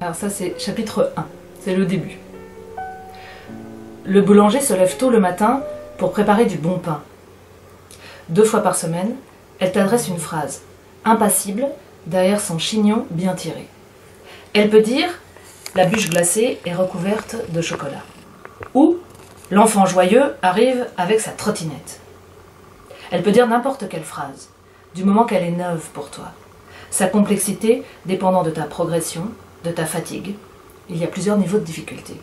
Alors ça c'est chapitre 1, c'est le début. Le boulanger se lève tôt le matin pour préparer du bon pain. 2 fois par semaine, elle t'adresse une phrase, impassible, derrière son chignon bien tiré. Elle peut dire « La bûche glacée est recouverte de chocolat » ou « L'enfant joyeux arrive avec sa trottinette ». Elle peut dire n'importe quelle phrase, du moment qu'elle est neuve pour toi. Sa complexité dépendant de ta progression, de ta fatigue. Il y a plusieurs niveaux de difficulté.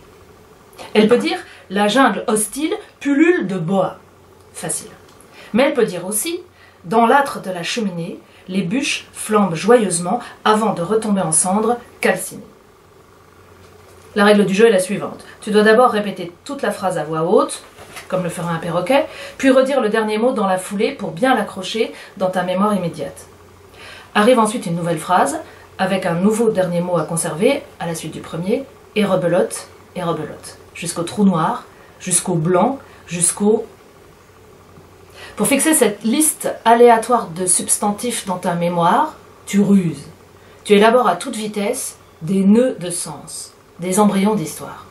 Elle peut dire « La jungle hostile pullule de boa ». Facile. Mais elle peut dire aussi « Dans l'âtre de la cheminée, les bûches flambent joyeusement avant de retomber en cendres calcinées ». La règle du jeu est la suivante. Tu dois d'abord répéter toute la phrase à voix haute, comme le ferait un perroquet, puis redire le dernier mot dans la foulée pour bien l'accrocher dans ta mémoire immédiate. Arrive ensuite une nouvelle phrase, avec un nouveau dernier mot à conserver, à la suite du premier, et rebelote, jusqu'au trou noir, jusqu'au blanc, jusqu'au... Pour fixer cette liste aléatoire de substantifs dans ta mémoire, tu ruses. Tu élabores à toute vitesse des nœuds de sens, des embryons d'histoire.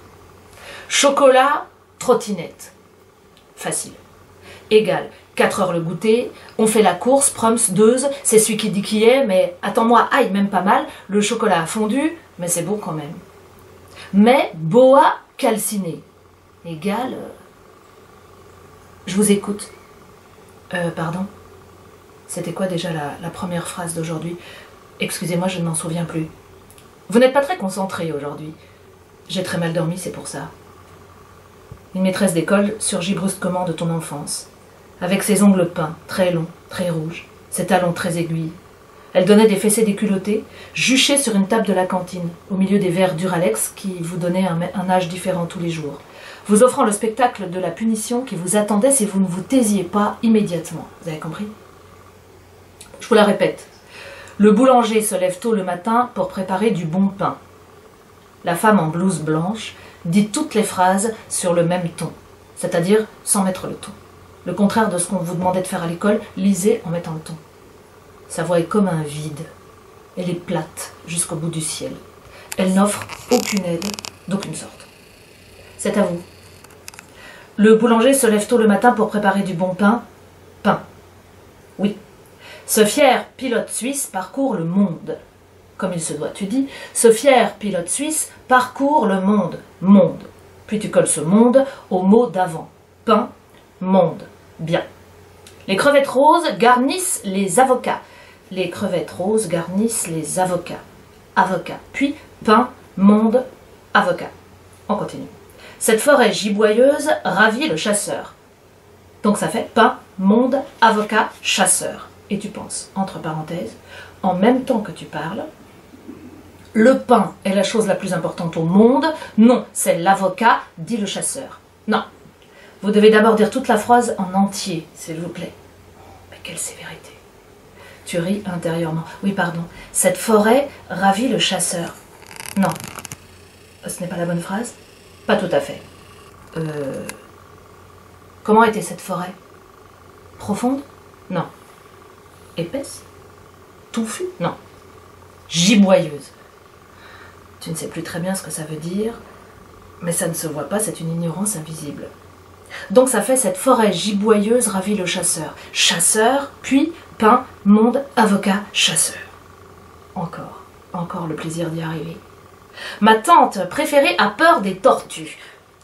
Chocolat, trottinette. Facile. Égal. 4 heures le goûter, on fait la course, prums, 2, c'est celui qui dit qui est, mais attends-moi, aïe, même pas mal, le chocolat a fondu, mais c'est bon quand même. Mais boa calciné, égal, je vous écoute. Pardon, c'était quoi déjà la première phrase d'aujourd'hui? Excusez-moi, je ne m'en souviens plus. Vous n'êtes pas très concentré aujourd'hui. J'ai très mal dormi, c'est pour ça. Une maîtresse d'école surgit brusquement de ton enfance. Avec ses ongles peints, très longs, très rouges, ses talons très aiguilles. Elle donnait des fessées déculottées, juchées sur une table de la cantine, au milieu des verres Duralex qui vous donnaient un âge différent tous les jours, vous offrant le spectacle de la punition qui vous attendait si vous ne vous taisiez pas immédiatement. Vous avez compris? Je vous la répète. Le boulanger se lève tôt le matin pour préparer du bon pain. La femme en blouse blanche dit toutes les phrases sur le même ton, c'est-à-dire sans mettre le ton. Le contraire de ce qu'on vous demandait de faire à l'école, lisez en mettant le ton. Sa voix est comme un vide. Elle est plate jusqu'au bout du ciel. Elle n'offre aucune aide d'aucune sorte. C'est à vous. Le boulanger se lève tôt le matin pour préparer du bon pain. Pain. Oui. Ce fier pilote suisse parcourt le monde. Comme il se doit, tu dis, ce fier pilote suisse parcourt le monde. Monde. Puis tu colles ce monde au mot d'avant. Pain, monde. Bien. Les crevettes roses garnissent les avocats. Les crevettes roses garnissent les avocats. Avocat. Puis pain, monde, avocat. On continue. Cette forêt giboyeuse ravit le chasseur. Donc ça fait pain, monde, avocat, chasseur. Et tu penses, entre parenthèses, en même temps que tu parles, le pain est la chose la plus importante au monde. Non, c'est l'avocat, dit le chasseur. Non. Vous devez d'abord dire toute la phrase en entier, s'il vous plaît. Mais quelle sévérité. Tu ris intérieurement. Oui, pardon. Cette forêt ravit le chasseur. Non. Ce n'est pas la bonne phrase? Pas tout à fait. Comment était cette forêt? Profonde? Non. Épaisse? Touffue? Non. Giboyeuse. Tu ne sais plus très bien ce que ça veut dire, mais ça ne se voit pas, c'est une ignorance invisible. Donc ça fait cette forêt giboyeuse ravit le chasseur. Chasseur, puis pain, monde, avocat, chasseur. Encore le plaisir d'y arriver. Ma tante préférée a peur des tortues.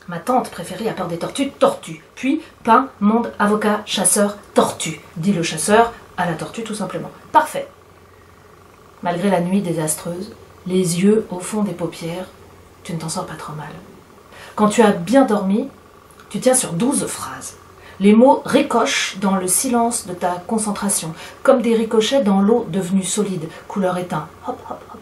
Ma tante préférée a peur des tortues, tortue. Puis pain, monde, avocat, chasseur, tortue. Dit le chasseur à la tortue tout simplement. Parfait. Malgré la nuit désastreuse, les yeux au fond des paupières, tu ne t'en sors pas trop mal. Quand tu as bien dormi, tu tiens sur 12 phrases. Les mots ricochent dans le silence de ta concentration, comme des ricochets dans l'eau devenue solide, couleur éteint. Hop, hop, hop.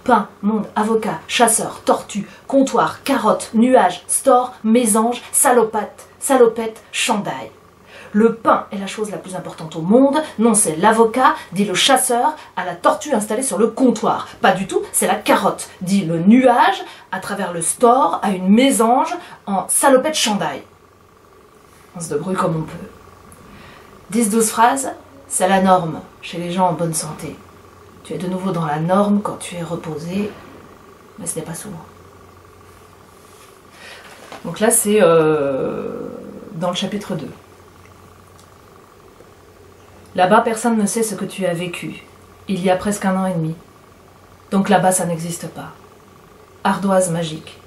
Pain, monde, avocat, chasseur, tortue, comptoir, carotte, nuage, store, mésange, salopette, chandail. Le pain est la chose la plus importante au monde. Non, c'est l'avocat, dit le chasseur, à la tortue installée sur le comptoir. Pas du tout, c'est la carotte, dit le nuage, à travers le store, à une mésange, en salopette chandail. On se débrouille comme on peut. 10-12 phrases, c'est la norme chez les gens en bonne santé. Tu es de nouveau dans la norme quand tu es reposé mais ce n'est pas souvent. Donc là, c'est dans le chapitre 2. Là-bas, personne ne sait ce que tu as vécu, il y a presque 1 an et demi. Donc là-bas, ça n'existe pas. Ardoise magique.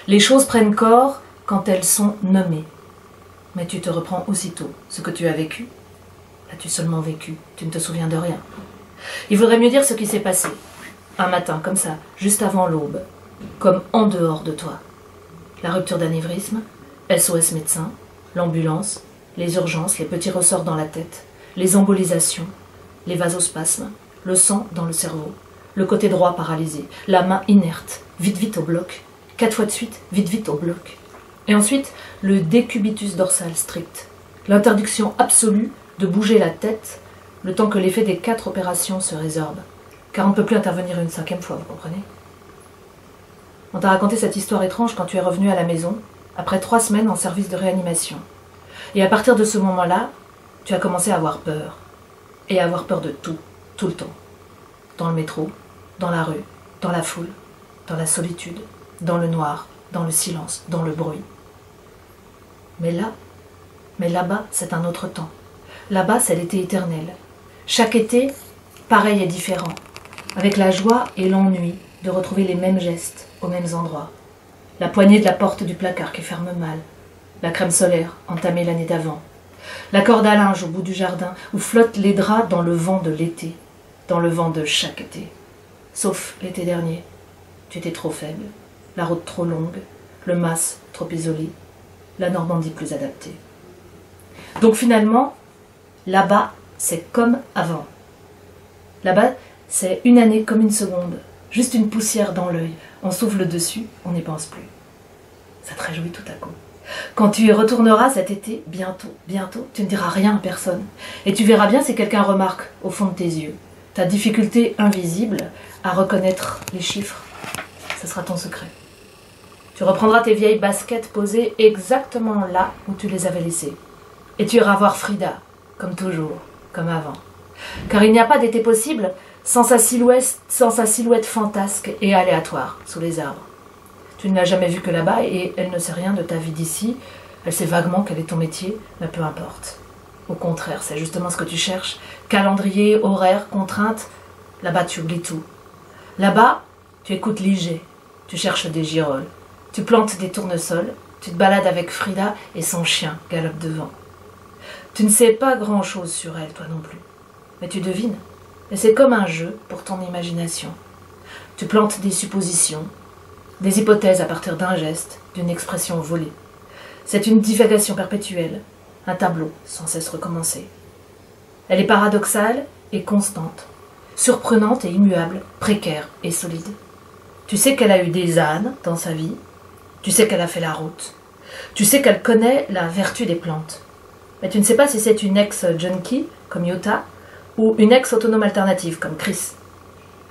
Les choses prennent corps quand elles sont nommées. Mais tu te reprends aussitôt. Ce que tu as vécu, as-tu seulement vécu? Tu ne te souviens de rien. Il vaudrait mieux dire ce qui s'est passé. Un matin, comme ça, juste avant l'aube, comme en dehors de toi. La rupture d'anévrisme, SOS médecin, l'ambulance, les urgences, les petits ressorts dans la tête, les embolisations, les vasospasmes, le sang dans le cerveau, le côté droit paralysé, la main inerte, vite vite au bloc, 4 fois de suite, vite vite au bloc. Et ensuite, le décubitus dorsal strict, l'interdiction absolue de bouger la tête le temps que l'effet des 4 opérations se résorbe. Car on ne peut plus intervenir une 5e fois, vous comprenez? On t'a raconté cette histoire étrange quand tu es revenu à la maison, après 3 semaines en service de réanimation. Et à partir de ce moment-là, tu as commencé à avoir peur. Et à avoir peur de tout, tout le temps. Dans le métro, dans la rue, dans la foule, dans la solitude, dans le noir, dans le silence, dans le bruit. Mais là-bas, c'est un autre temps. Là-bas, c'est l'été éternel. Chaque été, pareil et différent, avec la joie et l'ennui de retrouver les mêmes gestes aux mêmes endroits. La poignée de la porte du placard qui ferme mal, la crème solaire entamée l'année d'avant, la corde à linge au bout du jardin où flottent les draps dans le vent de l'été, dans le vent de chaque été. Sauf l'été dernier, tu étais trop faible, la route trop longue, le mas trop isolé, la Normandie plus adaptée. Donc finalement, là-bas, c'est comme avant. Là-bas, c'est une année comme une seconde, juste une poussière dans l'œil. On souffle dessus, on n'y pense plus. Ça te réjouit tout à coup. Quand tu y retourneras cet été, bientôt, tu ne diras rien à personne. Et tu verras bien si quelqu'un remarque, au fond de tes yeux, ta difficulté invisible à reconnaître les chiffres. Ce sera ton secret. Tu reprendras tes vieilles baskets posées exactement là où tu les avais laissées. Et tu iras voir Frida, comme toujours, comme avant. Car il n'y a pas d'été possible sans sa silhouette fantasque et aléatoire sous les arbres. Tu ne l'as jamais vue que là-bas et elle ne sait rien de ta vie d'ici. Elle sait vaguement quel est ton métier, mais peu importe. Au contraire, c'est justement ce que tu cherches. Calendrier, horaire, contraintes. Là-bas, tu oublies tout. Là-bas, tu écoutes Liger. Tu cherches des girolles. Tu plantes des tournesols. Tu te balades avec Frida et son chien galope devant. Tu ne sais pas grand-chose sur elle, toi non plus. Mais tu devines. Et c'est comme un jeu pour ton imagination. Tu plantes des suppositions, des hypothèses à partir d'un geste, d'une expression volée. C'est une divagation perpétuelle, un tableau sans cesse recommencé. Elle est paradoxale et constante, surprenante et immuable, précaire et solide. Tu sais qu'elle a eu des ânes dans sa vie, tu sais qu'elle a fait la route, tu sais qu'elle connaît la vertu des plantes. Mais tu ne sais pas si c'est une ex-junkie, comme Yuta, ou une ex-autonome alternative, comme Chris.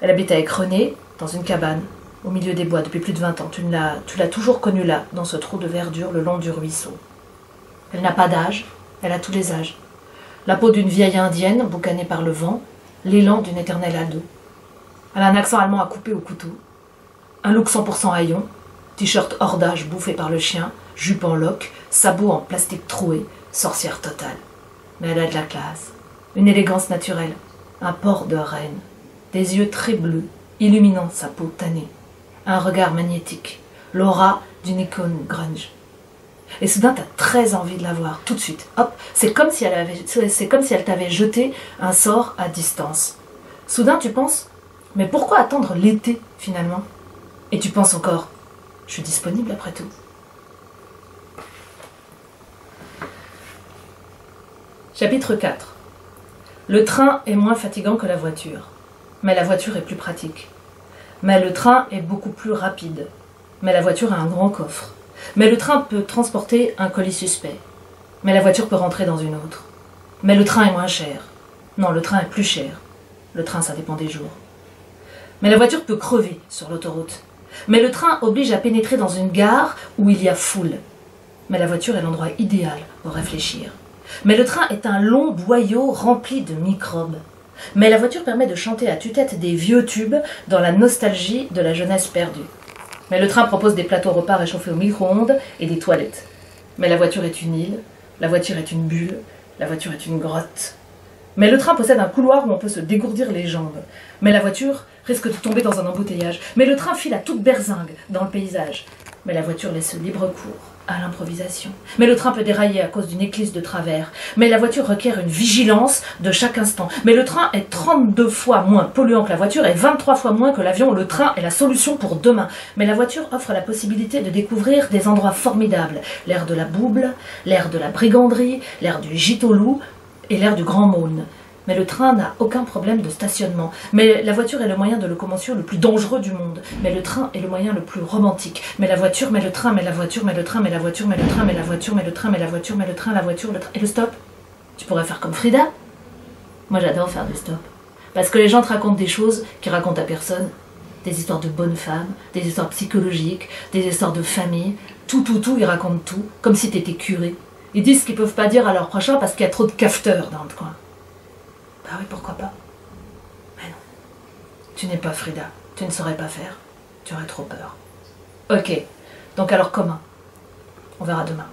Elle habite avec René, dans une cabane, au milieu des bois, depuis plus de 20 ans. Tu l'as toujours connue là, dans ce trou de verdure le long du ruisseau. Elle n'a pas d'âge, elle a tous les âges. La peau d'une vieille indienne, boucanée par le vent, l'élan d'une éternelle ado. Elle a un accent allemand à couper au couteau, un look 100% haillon, t-shirt hors d'âge bouffé par le chien, jupe en loques, sabots en plastique troué, sorcière totale. Mais elle a de la classe, une élégance naturelle, un port de reine, des yeux très bleus, illuminant sa peau tannée, un regard magnétique, l'aura d'une icône grunge. Et soudain, t'as très envie de la voir, tout de suite. Hop, c'est comme si elle t'avait jeté un sort à distance. Soudain, tu penses, mais pourquoi attendre l'été, finalement? Et tu penses encore, je suis disponible après tout. Chapitre 4. Le train est moins fatigant que la voiture, mais la voiture est plus pratique. Mais le train est beaucoup plus rapide, mais la voiture a un grand coffre. Mais le train peut transporter un colis suspect, mais la voiture peut rentrer dans une autre. Mais le train est moins cher. Non, le train est plus cher. Le train, ça dépend des jours. Mais la voiture peut crever sur l'autoroute. Mais le train oblige à pénétrer dans une gare où il y a foule. Mais la voiture est l'endroit idéal pour réfléchir. Mais le train est un long boyau rempli de microbes. Mais la voiture permet de chanter à tue-tête des vieux tubes dans la nostalgie de la jeunesse perdue. Mais le train propose des plateaux repas réchauffés au micro-ondes et des toilettes. Mais la voiture est une île, la voiture est une bulle, la voiture est une grotte. Mais le train possède un couloir où on peut se dégourdir les jambes. Mais la voiture risque de tomber dans un embouteillage. Mais le train file à toute berzingue dans le paysage. Mais la voiture laisse libre cours à l'improvisation. Mais le train peut dérailler à cause d'une éclisse de travers. Mais la voiture requiert une vigilance de chaque instant. Mais le train est 32 fois moins polluant que la voiture et 23 fois moins que l'avion. Le train est la solution pour demain. Mais la voiture offre la possibilité de découvrir des endroits formidables. L'air de la Bouble, l'air de la Briganderie, l'air du Gîte au Loup et l'air du Grand Maulne. Mais le train n'a aucun problème de stationnement. Mais la voiture est le moyen de locomotion le plus dangereux du monde. Mais le train est le moyen le plus romantique. Mais la voiture, mais le train, mais la voiture, mais le train, mais la voiture, mais le train, mais la voiture, mais le train, mais la voiture, mais le train, la voiture, le train. Et le stop? Tu pourrais faire comme Frida? Moi j'adore faire du stop. Parce que les gens te racontent des choses qu'ils racontent à personne. Des histoires de bonnes femmes, des histoires psychologiques, des histoires de famille. Tout, ils racontent tout. Comme si t'étais curé. Ils disent ce qu'ils peuvent pas dire à leur prochain parce qu'il y a trop de cafeteurs dans le coin. Bah oui, pourquoi pas? Mais non. Tu n'es pas Frida. Tu ne saurais pas faire. Tu aurais trop peur. Ok. Donc alors comment? On verra demain.